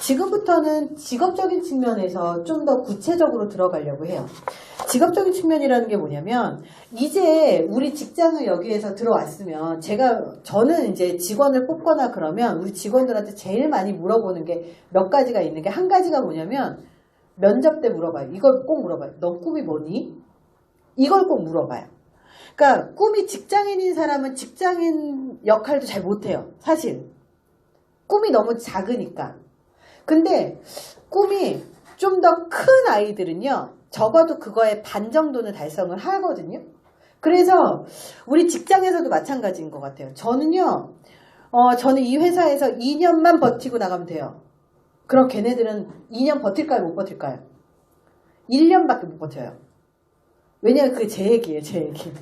지금부터는 직업적인 측면에서 좀 더 구체적으로 들어가려고 해요. 직업적인 측면이라는 게 뭐냐면 이제 우리 직장을 여기에서 들어왔으면 저는 이제 직원을 뽑거나 그러면 우리 직원들한테 제일 많이 물어보는 게 몇 가지가 있는 게 한 가지가 뭐냐면 면접 때 물어봐요. 이걸 꼭 물어봐요. 너 꿈이 뭐니? 이걸 꼭 물어봐요. 그러니까 꿈이 직장인인 사람은 직장인 역할도 잘 못해요. 사실. 꿈이 너무 작으니까. 근데 꿈이 좀 더 큰 아이들은요. 적어도 그거의 반 정도는 달성을 하거든요. 그래서 우리 직장에서도 마찬가지인 것 같아요. 저는 이 회사에서 2년만 버티고 나가면 돼요. 그럼 걔네들은 2년 버틸까요? 못 버틸까요? 1년밖에 못 버텨요. 왜냐면 그게 제 얘기예요. 제 얘기.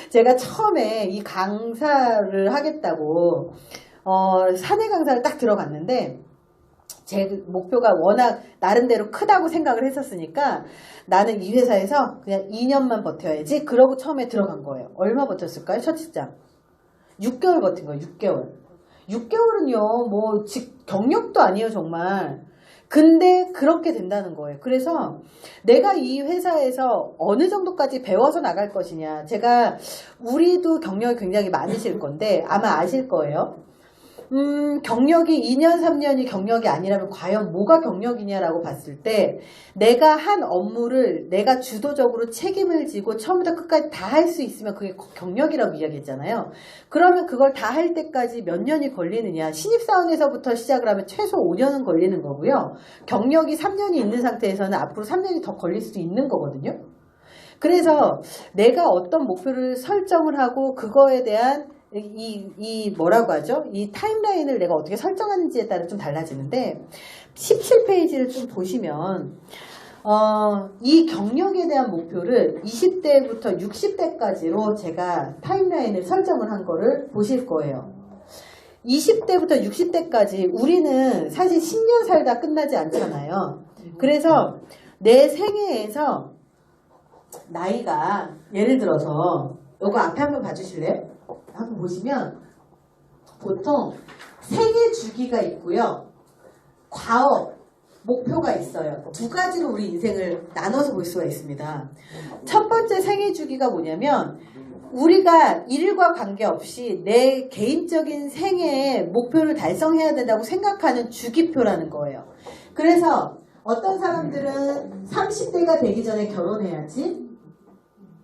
제가 처음에 이 강사를 하겠다고 사내 강사를 딱 들어갔는데 제 목표가 워낙 나름대로 크다고 생각을 했었으니까 나는 이 회사에서 그냥 2년만 버텨야지. 그러고 처음에 들어간 거예요. 얼마 버텼을까요? 첫 직장. 6개월 버틴 거예요. 6개월. 6개월은요. 뭐 경력도 아니에요. 정말. 근데 그렇게 된다는 거예요. 그래서 내가 이 회사에서 어느 정도까지 배워서 나갈 것이냐. 우리도 경력이 굉장히 많으실 건데 아마 아실 거예요. 경력이 2년, 3년이 경력이 아니라면 과연 뭐가 경력이냐라고 봤을 때 내가 한 업무를 내가 주도적으로 책임을 지고 처음부터 끝까지 다 할 수 있으면 그게 경력이라고 이야기했잖아요. 그러면 그걸 다 할 때까지 몇 년이 걸리느냐. 신입사원에서부터 시작을 하면 최소 5년은 걸리는 거고요. 경력이 3년이 있는 상태에서는 앞으로 3년이 더 걸릴 수도 있는 거거든요. 그래서 내가 어떤 목표를 설정을 하고 그거에 대한 뭐라고 하죠? 이 타임라인을 내가 어떻게 설정하는지에 따라 좀 달라지는데 17페이지를 좀 보시면 이 경력에 대한 목표를 20대부터 60대까지로 제가 타임라인을 설정을 한 거를 보실 거예요. 20대부터 60대까지 우리는 사실 10년 살다 끝나지 않잖아요. 그래서 내 생애에서 나이가 예를 들어서 이거 앞에 한번 봐주실래요? 한번 보시면 보통 생애 주기가 있고요. 과업, 목표가 있어요. 두 가지로 우리 인생을 나눠서 볼 수가 있습니다. 첫 번째 생애 주기가 뭐냐면 우리가 일과 관계없이 내 개인적인 생애의 목표를 달성해야 된다고 생각하는 주기표라는 거예요. 그래서 어떤 사람들은 30대가 되기 전에 결혼해야지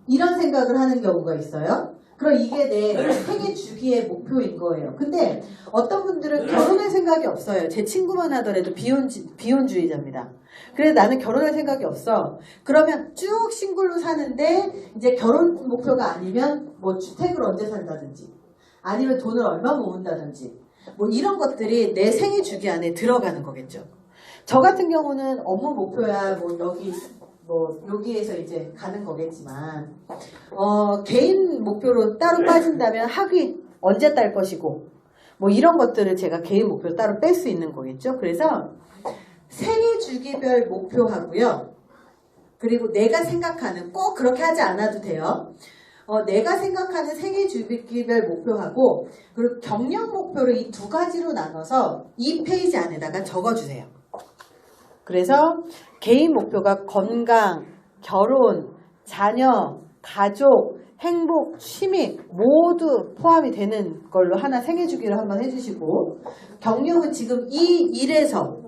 이런 생각을 하는 경우가 있어요. 그럼 이게 내 생애 주기의 목표인 거예요. 근데 어떤 분들은 결혼할 생각이 없어요. 제 친구만 하더라도 비혼주의자입니다. 그래서 나는 결혼할 생각이 없어. 그러면 쭉 싱글로 사는데 이제 결혼 목표가 아니면 뭐 주택을 언제 산다든지 아니면 돈을 얼마 모은다든지 뭐 이런 것들이 내 생애 주기 안에 들어가는 거겠죠. 저 같은 경우는 업무 목표야 여기에서 이제 가는 거겠지만, 개인 목표로 따로 빠진다면 학위 언제 딸 것이고, 뭐 이런 것들을 제가 개인 목표로 따로 뺄 수 있는 거겠죠. 그래서 생애 주기별 목표하고요. 그리고 내가 생각하는, 꼭 그렇게 하지 않아도 돼요. 내가 생각하는 생애 주기별 목표하고, 그리고 경력 목표를 이 두 가지로 나눠서 이 페이지 안에다가 적어주세요. 그래서 개인 목표가 건강, 결혼, 자녀, 가족, 행복, 취미 모두 포함이 되는 걸로 하나 생애주기를 한번 해주시고 경력은 지금 이 일에서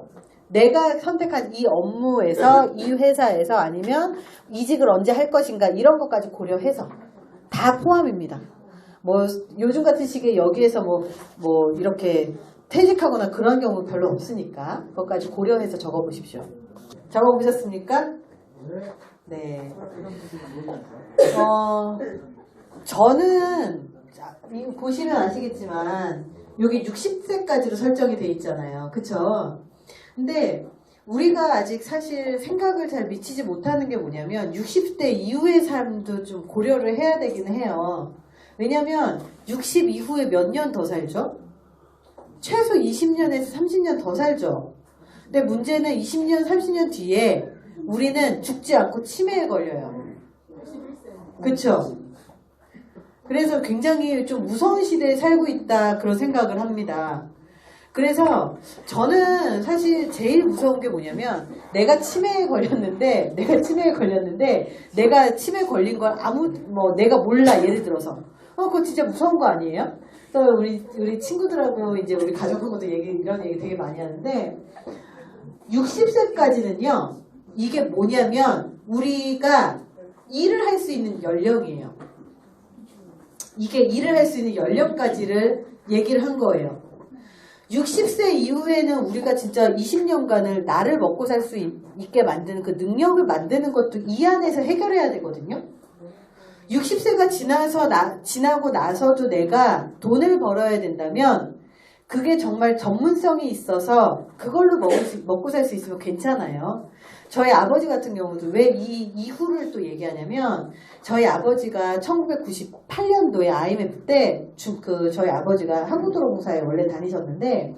내가 선택한 이 업무에서 이 회사에서 아니면 이직을 언제 할 것인가 이런 것까지 고려해서 다 포함입니다. 뭐 요즘 같은 시기에 여기에서 뭐 이렇게 퇴직하거나 그런 경우 별로 없으니까 그것까지 고려해서 적어보십시오. 적어보셨습니까? 네. 저는 이거 보시면 아시겠지만 여기 60세까지로 설정이 돼 있잖아요. 그쵸? 근데 우리가 아직 사실 생각을 잘 미치지 못하는 게 뭐냐면 60대 이후의 삶도 좀 고려를 해야 되긴 해요. 왜냐면 60 이후에 몇 년 더 살죠? 최소 20년에서 30년 더 살죠. 근데 문제는 20년, 30년 뒤에 우리는 죽지 않고 치매에 걸려요. 그쵸? 그래서 굉장히 좀 무서운 시대에 살고 있다 그런 생각을 합니다. 그래서 저는 사실 제일 무서운 게 뭐냐면 내가 치매에 걸렸는데 내가 치매에 걸린 걸 내가 몰라. 예를 들어서 그거 진짜 무서운 거 아니에요? 또 우리 친구들하고 이제 우리 가족하고도 이런 얘기 되게 많이 하는데 60세까지는요 이게 뭐냐면 우리가 일을 할 수 있는 연령이에요. 이게 일을 할 수 있는 연령까지를 얘기를 한 거예요. 60세 이후에는 우리가 진짜 20년간을 나를 먹고 살 수 있게 만드는 그 능력을 만드는 것도 이 안에서 해결해야 되거든요. 60세가 지나고 나서도 내가 돈을 벌어야 된다면 그게 정말 전문성이 있어서 그걸로 먹고 살 수 있으면 괜찮아요. 저희 아버지 같은 경우도 왜 이 이후를 또 얘기하냐면 저희 아버지가 1998년도에 IMF 때 저희 아버지가 한국도로공사에 원래 다니셨는데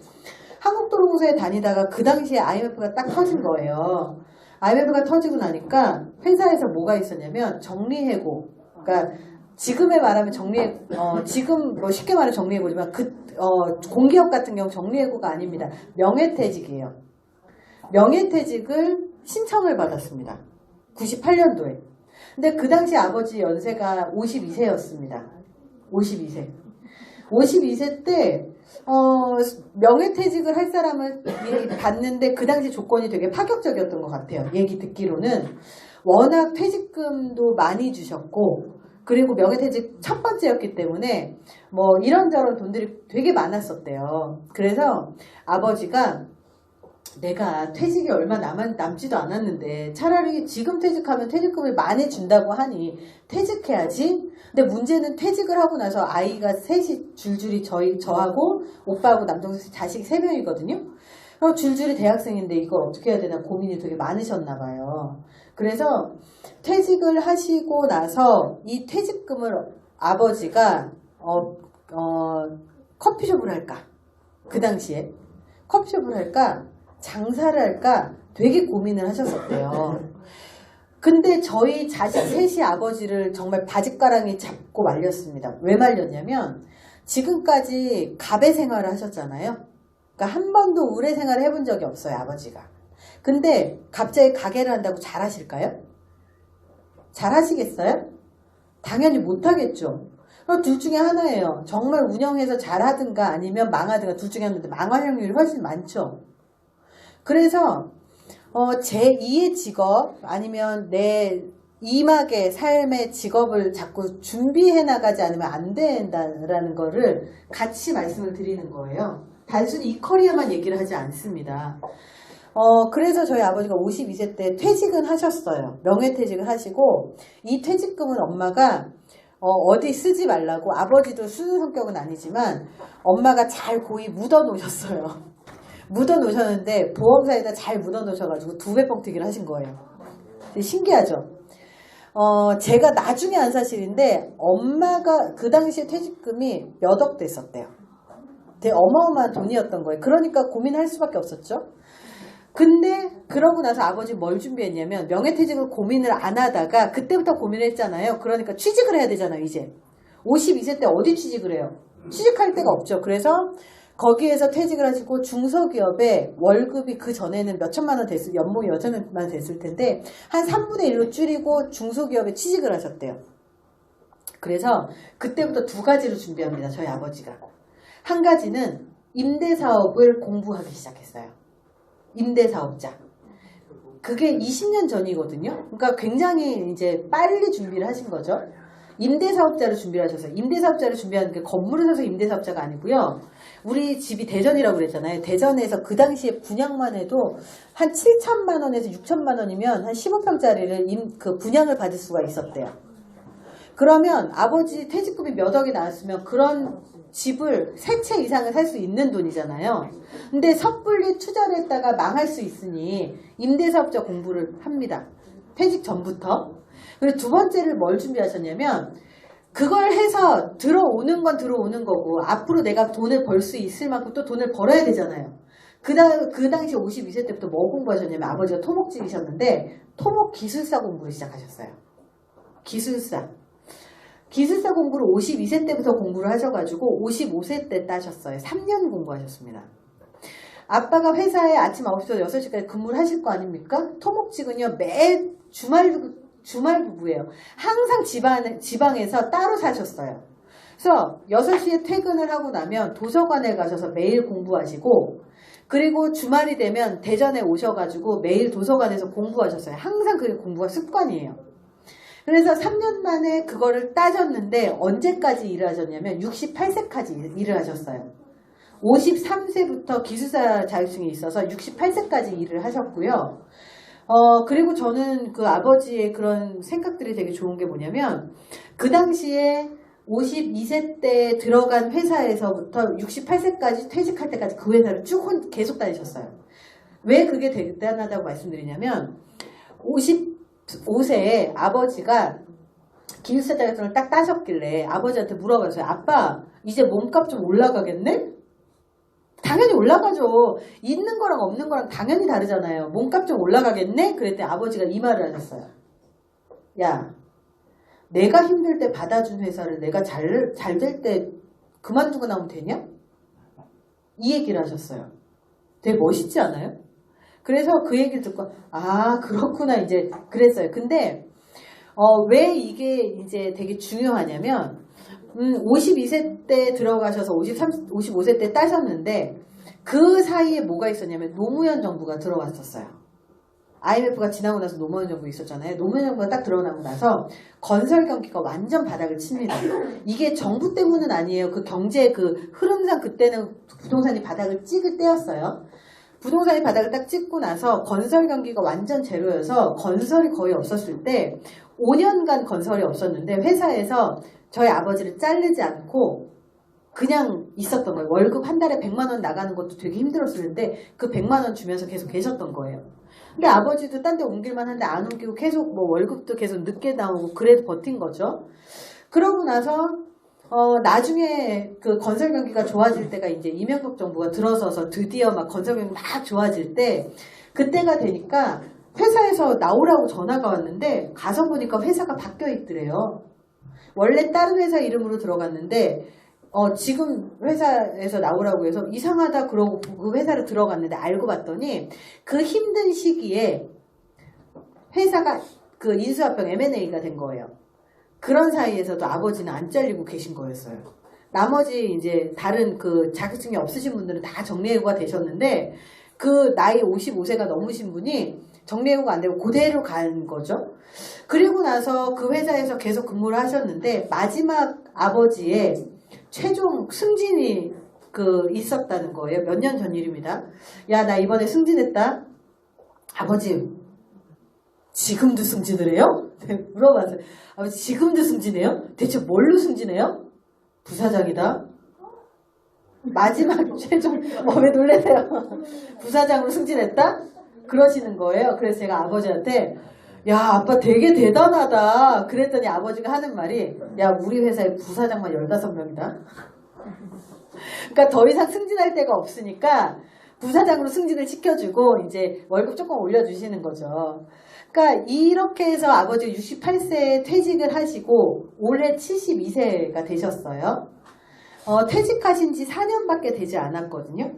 한국도로공사에 다니다가 그 당시에 IMF가 딱 터진 거예요. IMF가 터지고 나니까 회사에서 뭐가 있었냐면 정리해고, 그러니까 지금에 말하면 지금 쉽게 말하면 정리해고지만 공기업 같은 경우 정리해고가 아닙니다. 명예퇴직이에요. 명예퇴직을 신청을 받았습니다. 98년도에. 근데 그 당시 아버지 연세가 52세였습니다. 52세. 52세 때 명예퇴직을 할 사람을 봤는데 그 당시 조건이 되게 파격적이었던 것 같아요. 얘기 듣기로는 워낙 퇴직금도 많이 주셨고 그리고 명예퇴직 첫 번째였기 때문에 이런저런 돈들이 되게 많았었대요. 그래서 아버지가 내가 퇴직이 얼마 남지도 않았는데 차라리 지금 퇴직하면 퇴직금을 많이 준다고 하니 퇴직해야지. 근데 문제는 퇴직을 하고 나서 아이가 셋이 줄줄이 저하고 오빠하고 남동생 자식이 3명이거든요. 그럼 줄줄이 대학생인데 이걸 어떻게 해야 되나 고민이 되게 많으셨나 봐요. 그래서 퇴직을 하시고 나서 이 퇴직금을 아버지가 커피숍을 할까? 그 당시에 커피숍을 할까? 장사를 할까 되게 고민을 하셨었대요. 근데 저희 자식 셋이 아버지를 정말 바짓가랑이 잡고 말렸습니다. 왜 말렸냐면 지금까지 갑의 생활을 하셨잖아요. 그러니까 한 번도 의뢰 생활을 해본 적이 없어요, 아버지가. 근데 갑자기 가게를 한다고 잘하실까요? 잘하시겠어요? 당연히 못하겠죠. 둘 중에 하나예요. 정말 운영해서 잘하든가 아니면 망하든가 둘 중에 하나인데 망할 확률이 훨씬 많죠. 그래서 제2의 직업 아니면 내 이막의 삶의 직업을 자꾸 준비해 나가지 않으면 안 된다라는 거를 같이 말씀을 드리는 거예요. 단순히 이 커리어만 얘기를 하지 않습니다. 그래서 저희 아버지가 52세 때 퇴직은 하셨어요. 명예퇴직을 하시고 이 퇴직금은 엄마가 어디 쓰지 말라고, 아버지도 쓰는 성격은 아니지만 엄마가 잘 고이 묻어 놓으셨어요. 묻어 놓으셨는데 보험사에다 잘 묻어 놓으셔가지고 2배 뻥튀기를 하신 거예요. 신기하죠? 제가 나중에 안 사실인데 엄마가 그 당시에 퇴직금이 몇 억 됐었대요. 되게 어마어마한 돈이었던 거예요. 그러니까 고민할 수밖에 없었죠. 근데 그러고 나서 아버지 뭘 준비했냐면 명예퇴직을 고민을 안 하다가 그때부터 고민을 했잖아요. 그러니까 취직을 해야 되잖아요. 이제 52세 때 어디 취직을 해요? 취직할 데가 없죠. 그래서 거기에서 퇴직을 하시고 중소기업에 월급이 그 전에는 몇천만 원 연봉이 몇천만 원 됐을 텐데 한 3분의 1로 줄이고 중소기업에 취직을 하셨대요. 그래서 그때부터 2가지로 준비합니다. 저희 아버지가. 한 가지는 임대사업을 공부하기 시작했어요. 임대사업자. 그게 20년 전이거든요. 그러니까 굉장히 이제 빨리 준비를 하신 거죠. 임대사업자를 준비를 하셨어요. 임대사업자를 준비하는 게 건물을 사서 임대사업자가 아니고요. 우리 집이 대전이라고 그랬잖아요. 대전에서 그 당시에 분양만 해도 한 7천만 원에서 6천만 원이면 한 15평짜리를 그 분양을 받을 수가 있었대요. 그러면 아버지 퇴직금이 몇 억이 나왔으면 그런 집을 3채 이상을 살 수 있는 돈이잖아요. 근데 섣불리 투자를 했다가 망할 수 있으니 임대사업자 공부를 합니다. 퇴직 전부터. 그리고 2번째를 뭘 준비하셨냐면 그걸 해서 들어오는 건 들어오는 거고 앞으로 내가 돈을 벌 수 있을 만큼 또 돈을 벌어야 되잖아요. 그 당시 52세 때부터 뭐 공부하셨냐면 아버지가 토목직이셨는데 토목 기술사 공부를 시작하셨어요. 기술사 공부를 52세 때부터 공부를 하셔가지고 55세 때 따셨어요. 3년 공부하셨습니다. 아빠가 회사에 아침 9시부터 6시까지 근무를 하실 거 아닙니까? 토목직은요, 매일 주말 부부예요. 항상 지방에서 따로 사셨어요. 그래서 6시에 퇴근을 하고 나면 도서관에 가셔서 매일 공부하시고, 그리고 주말이 되면 대전에 오셔가지고 매일 도서관에서 공부하셨어요. 항상 그게 공부가 습관이에요. 그래서 3년 만에 그거를 따졌는데 언제까지 일을 하셨냐면 68세까지 일을 하셨어요. 53세부터 기숙사 자격증이 있어서 68세까지 일을 하셨고요. 그리고 저는 그 아버지의 그런 생각들이 되게 좋은 게 뭐냐면, 그 당시에 52세 때 들어간 회사에서부터 68세까지 퇴직할 때까지 그 회사를 쭉 계속 다니셨어요. 왜 그게 대단하다고 말씀드리냐면, 55세에 아버지가 기숙사 자격증을 딱 따셨길래 아버지한테 물어봤어요. 아빠, 이제 몸값 좀 올라가겠네? 당연히 올라가죠. 있는 거랑 없는 거랑 당연히 다르잖아요. 몸값 좀 올라가겠네? 그랬더니 아버지가 이 말을 하셨어요. 야, 내가 힘들 때 받아준 회사를 내가 잘 될 때 그만두고 나오면 되냐? 이 얘기를 하셨어요. 되게 멋있지 않아요? 그래서 그 얘기를 듣고, 아, 그렇구나, 이제 그랬어요. 근데, 왜 이게 이제 되게 중요하냐면, 52세 때 들어가셔서 55세 때 따셨는데, 그 사이에 뭐가 있었냐면, 노무현 정부가 들어왔었어요. IMF가 지나고 나서 노무현 정부 있었잖아요. 노무현 정부가 딱 들어가고 나서 건설 경기가 완전 바닥을 칩니다. 이게 정부 때문은 아니에요. 그 경제 그 흐름상 그때는 부동산이 바닥을 찍을 때였어요. 부동산이 바닥을 딱 찍고 나서 건설 경기가 완전 제로여서 건설이 거의 없었을 때 5년간 건설이 없었는데 회사에서 저희 아버지를 자르지 않고 그냥 있었던 거예요. 월급 한 달에 100만 원 나가는 것도 되게 힘들었었는데 그 100만 원 주면서 계속 계셨던 거예요. 근데 아버지도 딴 데 옮길만 한데 안 옮기고 계속 뭐 월급도 계속 늦게 나오고 그래도 버틴 거죠. 그러고 나서 나중에 그 건설 경기가 좋아질 때가 이제 이명박 정부가 들어서서 드디어 막 건설 경기 막 좋아질 때 그때가 되니까 회사에서 나오라고 전화가 왔는데 가서 보니까 회사가 바뀌어 있더래요. 원래 다른 회사 이름으로 들어갔는데 지금 회사에서 나오라고 해서 이상하다 그러고 그 회사를 들어갔는데 알고 봤더니 그 힘든 시기에 회사가 그 인수합병 M&A가 된 거예요. 그런 사이에서도 아버지는 안 잘리고 계신 거였어요. 나머지 이제 다른 그 자격증이 없으신 분들은 다 정리해고가 되셨는데 그 나이 55세가 넘으신 분이 정리해고가 안 되고 그대로 간 거죠. 그리고 나서 그 회사에서 계속 근무를 하셨는데 마지막 아버지의 최종 승진이 있었다는 거예요. 몇 년 전 일입니다. 야, 나 이번에 승진했다. 아버지, 지금도 승진을 해요? 물어봤어요. 아버지, 지금도 승진해요? 대체 뭘로 승진해요? 부사장이다. 마지막 최종, 왜 놀래세요? 부사장으로 승진했다? 그러시는 거예요. 그래서 제가 아버지한테 야, 아빠 되게 대단하다. 그랬더니 아버지가 하는 말이 야, 우리 회사에 부사장만 15명이다. 그러니까 더 이상 승진할 데가 없으니까 부사장으로 승진을 시켜주고 이제 월급 조금 올려주시는 거죠. 그러니까 이렇게 해서 아버지가 68세에 퇴직을 하시고 올해 72세가 되셨어요. 퇴직하신 지 4년밖에 되지 않았거든요.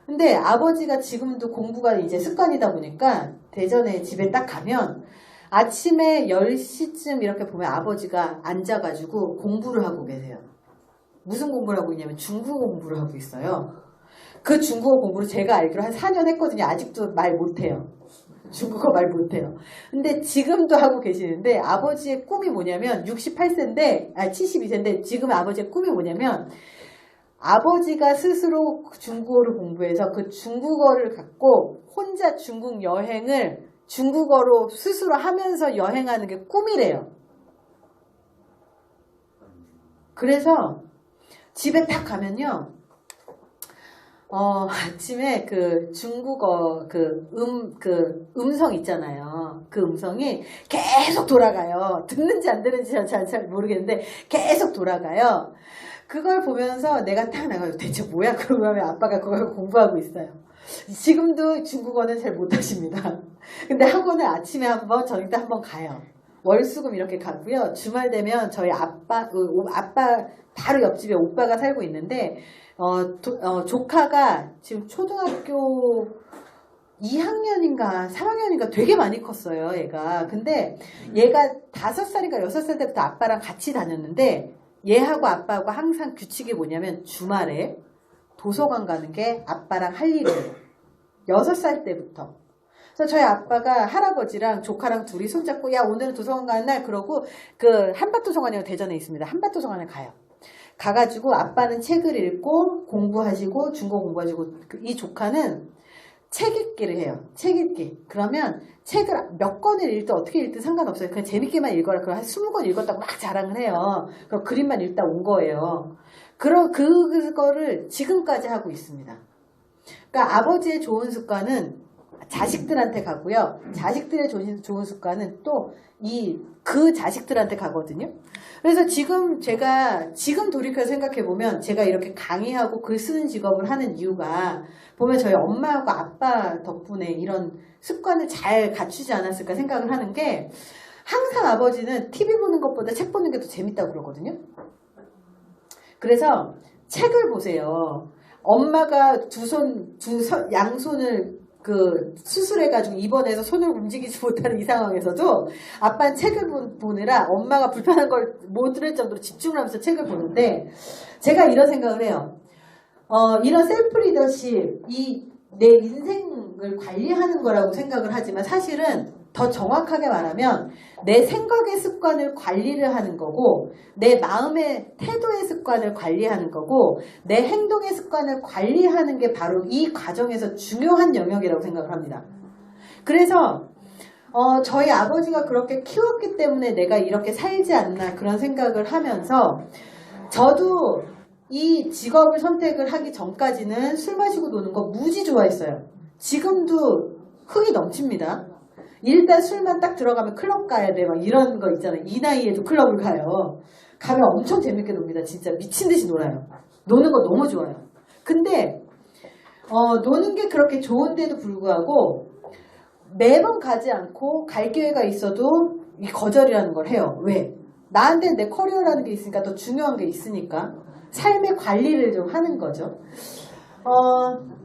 근데 아버지가 지금도 공부가 이제 습관이다 보니까 대전에 집에 딱 가면 아침에 10시쯤 이렇게 보면 아버지가 앉아가지고 공부를 하고 계세요. 무슨 공부를 하고 있냐면 중국어 공부를 하고 있어요. 그 중국어 공부를 제가 알기로 한 4년 했거든요. 아직도 말 못해요. 중국어 말 못해요. 근데 지금도 하고 계시는데 아버지의 꿈이 뭐냐면 68세인데, 72세인데 지금 아버지의 꿈이 뭐냐면 아버지가 스스로 중국어를 공부해서 그 중국어를 갖고 혼자 중국 여행을 중국어로 스스로 하면서 여행하는 게 꿈이래요. 그래서 집에 딱 가면요. 아침에 그 중국어 음성 있잖아요. 그 음성이 계속 돌아가요. 듣는지 안 듣는지 잘 모르겠는데 계속 돌아가요. 그걸 보면서 내가 딱 나가요. 대체 뭐야? 그러면 아빠가 그걸 공부하고 있어요. 지금도 중국어는 잘 못하십니다. 근데 학원을 아침에 한번 저녁 때 한번 가요. 월수금 이렇게 가고요. 주말 되면 저희 아빠 바로 옆집에 오빠가 살고 있는데 조카가 지금 초등학교 2학년인가 3학년인가 되게 많이 컸어요, 얘가. 근데 얘가 5살인가 6살 때부터 아빠랑 같이 다녔는데 얘하고 아빠하고 항상 규칙이 뭐냐면 주말에 도서관 가는 게 아빠랑 할 일이에요. 6살 때부터. 그래서 저희 아빠가 할아버지랑 조카랑 둘이 손잡고 야 오늘은 도서관 가는 날 그러고 그 한밭도서관이라고 대전에 있습니다. 한밭도서관에 가요. 가가지고 아빠는 책을 읽고 공부하시고 중고 공부하시고 이 조카는 책 읽기를 해요. 책 읽기. 그러면 책을 몇 권을 읽든 어떻게 읽든 상관없어요. 그냥 재밌게만 읽어라. 그럼 한 20권 읽었다고 막 자랑을 해요. 그럼 그림만 읽다 온 거예요. 그거를 지금까지 하고 있습니다. 그러니까 아버지의 좋은 습관은 자식들한테 가고요. 자식들의 좋은 습관은 또 그 자식들한테 가거든요. 그래서 지금 돌이켜서 생각해보면 제가 이렇게 강의하고 글 쓰는 직업을 하는 이유가 보면 저희 엄마하고 아빠 덕분에 이런 습관을 잘 갖추지 않았을까 생각을 하는 게 항상 아버지는 TV 보는 것보다 책 보는 게 더 재밌다고 그러거든요. 그래서 책을 보세요. 엄마가 양손을 수술해가지고 입원해서 손을 움직이지 못하는 이 상황에서도 아빠는 책을 보느라 엄마가 불편한 걸 못 들을 정도로 집중을 하면서 책을 보는데 제가 이런 생각을 해요. 이런 셀프 리더십, 내 인생을 관리하는 거라고 생각을 하지만 사실은 더 정확하게 말하면 내 생각의 습관을 관리를 하는 거고 내 마음의 태도의 습관을 관리하는 거고 내 행동의 습관을 관리하는 게 바로 이 과정에서 중요한 영역이라고 생각을 합니다. 그래서 저희 아버지가 그렇게 키웠기 때문에 내가 이렇게 살지 않나 그런 생각을 하면서 저도 이 직업을 선택을 하기 전까지는 술 마시고 노는 거 무지 좋아했어요. 지금도 흥이 넘칩니다. 일단 술만 딱 들어가면 클럽 가야 돼. 막 이런 거 있잖아요. 이 나이에도 클럽을 가요. 가면 엄청 재밌게 놉니다. 진짜 미친 듯이 놀아요. 노는 거 너무 좋아요. 근데 노는 게 그렇게 좋은데도 불구하고 매번 가지 않고 갈 기회가 있어도 이 거절이라는 걸 해요. 왜? 나한테 내 커리어라는 게 있으니까 더 중요한 게 있으니까 삶의 관리를 좀 하는 거죠.